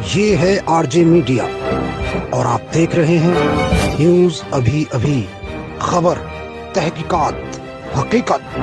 ये है RJ media और आप देख रहे हैं न्यूज अभी अभी, खबर, तहकीकात, हकीकत।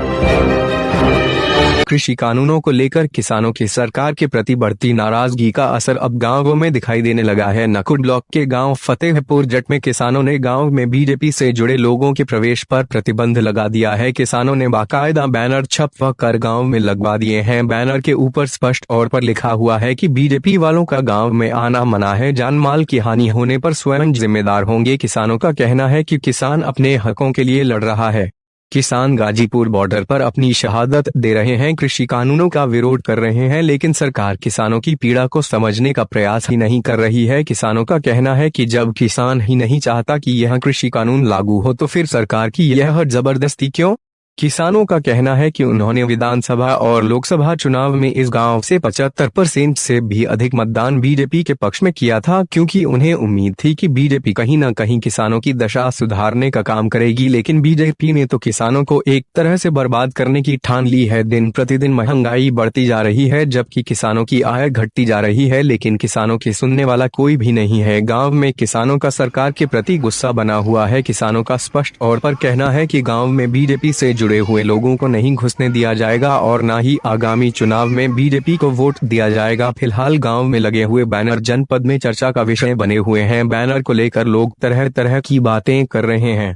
कृषि कानूनों को लेकर किसानों की सरकार के प्रति बढ़ती नाराजगी का असर अब गांवों में दिखाई देने लगा है। नकुड़ ब्लॉक के गांव फतेहपुर जट में किसानों ने गांव में बीजेपी से जुड़े लोगों के प्रवेश पर प्रतिबंध लगा दिया है। किसानों ने बाकायदा बैनर छपवा कर गांव में लगवा दिए हैं। बैनर के ऊपर स्पष्ट तौर पर लिखा हुआ है कि बीजेपी वालों का गाँव में आना मना है, जान माल की हानि होने पर स्वयं जिम्मेदार होंगे। किसानों का कहना है कि किसान अपने हकों के लिए लड़ रहा है। किसान गाजीपुर बॉर्डर पर अपनी शहादत दे रहे हैं, कृषि कानूनों का विरोध कर रहे हैं, लेकिन सरकार किसानों की पीड़ा को समझने का प्रयास ही नहीं कर रही है। किसानों का कहना है कि जब किसान ही नहीं चाहता कि यह कृषि कानून लागू हो तो फिर सरकार की यह जबरदस्ती क्यों? किसानों का कहना है कि उन्होंने विधानसभा और लोकसभा चुनाव में इस गांव से 75% से भी अधिक मतदान बीजेपी के पक्ष में किया था, क्योंकि उन्हें उम्मीद थी कि बीजेपी कहीं न कहीं किसानों की दशा सुधारने का काम करेगी। लेकिन बीजेपी ने तो किसानों को एक तरह से बर्बाद करने की ठान ली है। दिन प्रतिदिन महंगाई बढ़ती जा रही है, जबकि किसानों की आय घटती जा रही है, लेकिन किसानों की सुनने वाला कोई भी नहीं है। गाँव में किसानों का सरकार के प्रति गुस्सा बना हुआ है। किसानों का स्पष्ट तौर पर कहना है कि गाँव में बीजेपी से जुड़े हुए लोगों को नहीं घुसने दिया जाएगा और न ही आगामी चुनाव में बीजेपी को वोट दिया जाएगा। फिलहाल गांव में लगे हुए बैनर जनपद में चर्चा का विषय बने हुए हैं। बैनर को लेकर लोग तरह तरह की बातें कर रहे हैं।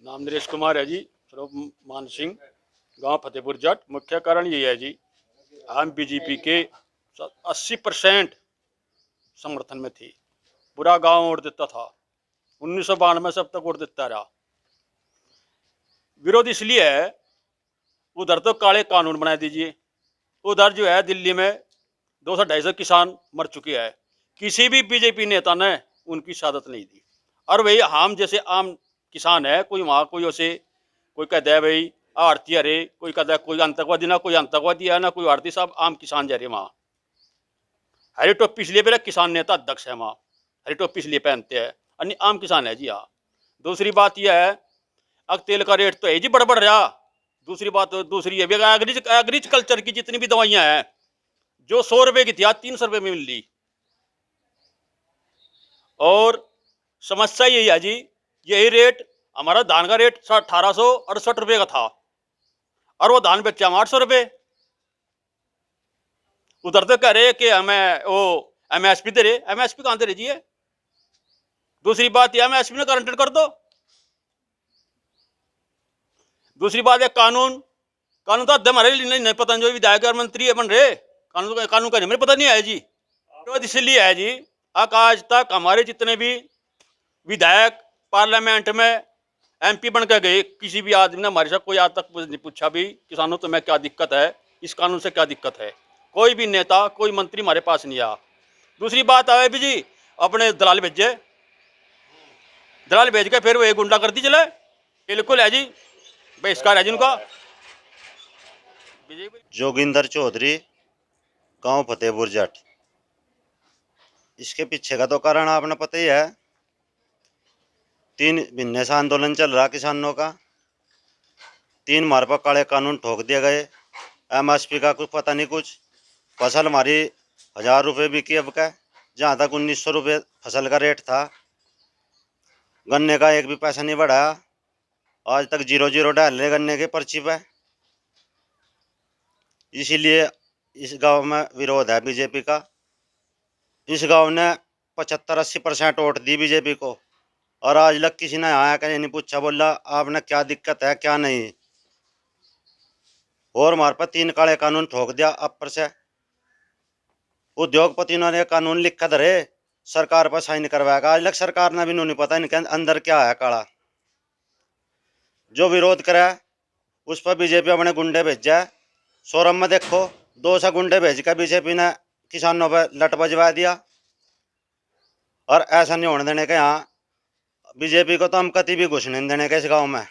नाम नरेश कुमार है जी, मान सिंह, गांव फतेहपुर जट। मुख्य कारण ये है जी, हम बीजेपी के 80% समर्थन में थी। पूरा गांव वोट देता था, 1992 में सब तक वोट देता रहा। विरोध इसलिए है, उधर तो काले कानून बना दीजिए, उधर जो है दिल्ली में 200-250 किसान मर चुके हैं। किसी भी बीजेपी नेता ने उनकी शहादत नहीं दी। और वही हम जैसे आम किसान है, कोई वहाँ कोई उसे कोई कहता है भाई आरती अरे, कोई कहता है कोई आतंकवादी, ना कोई आतंकवादी है ना कोई आरती। साहब आम किसान जा रहे वहाँ। हरी टोपी इसलिए पहले किसान नेता अध्यक्ष है वहाँ, हरी टोपी इसलिए पहनते हैं, अन्य आम किसान है जी। हाँ, दूसरी बात यह है, अब तेल का रेट तो है जी बढ़ रहा। दूसरी बात दूसरी है, एग्रीकल्चर की जितनी भी दवाइयां हैं जो 100 रुपए की थी आज 300 रुपए में मिल रही। और समस्या यही है जी, यही रेट हमारा धान का रेट 1868 रुपए का था और वो धान बेचा हम 800 रुपए। उधर तो कह रहे कि हमें वो एमएसपी दे रहे, एमएसपी कहां दे रहे जी? दूसरी बात यह, एमएसपी में गारंटेड कर दो। दूसरी बात है कानून तो अध्यक्ष हमारे लिए नहीं पता, जो विधायक और मंत्री है बन रहे, कानून का नहीं पता नहीं है जी। तो इसलिए है जी, आज तक हमारे जितने भी विधायक पार्लियामेंट में एमपी बन के गए, किसी भी आदमी ने हमारे साथ कोई आज तक नहीं पूछा भी किसानों तो मैं क्या दिक्कत है, इस कानून से क्या दिक्कत है। कोई भी नेता कोई मंत्री हमारे पास नहीं आया। दूसरी बात है भी जी, अपने दलाल भेजे, दलाल भेज के फिर वो एक गुंडा कर दी चले, बिल्कुल है जी, बहिष्कार है जिनका। जोगिंदर चौधरी, गांव फतेहपुर जट। इसके पीछे का तो कारण आपने पता ही है, 3 महीने से आंदोलन चल रहा किसानों का। 3 मार पर काले कानून ठोक दिए गए। एमएसपी का कुछ पता नहीं कुछ। फसल हमारी 1000 रुपये बिकी अब का, जहाँ तक 1900 रुपये फसल का रेट था। गन्ने का एक भी पैसा नहीं बढ़ाया, आज तक 0-0 डाल रहे गन्ने के पर्ची पे। इसीलिए इस गांव में विरोध है बीजेपी का। इस गांव ने 75-80% वोट दी बीजेपी को और आज तक किसी ने आया कहीं नहीं पूछा, बोला आपने क्या दिक्कत है क्या नहीं। और हमारे पर 3 काले कानून ठोक दिया अपर से। उद्योगपतियों ने कानून लिख कर धरे, सरकार पर साइन करवाएगा। आज तक सरकार ने भी नहीं पता इनके अंदर क्या है काला। जो विरोध करे उस पर बीजेपी अपने गुंडे भेजा। सोरम में देखो 200 गुंडे भेज कर बीजेपी ने किसानों पर लट बजवा दिया। और ऐसा नहीं होने देने के, यहाँ बीजेपी को तो हम कभी भी घुसने नहीं देने के इस गांव में।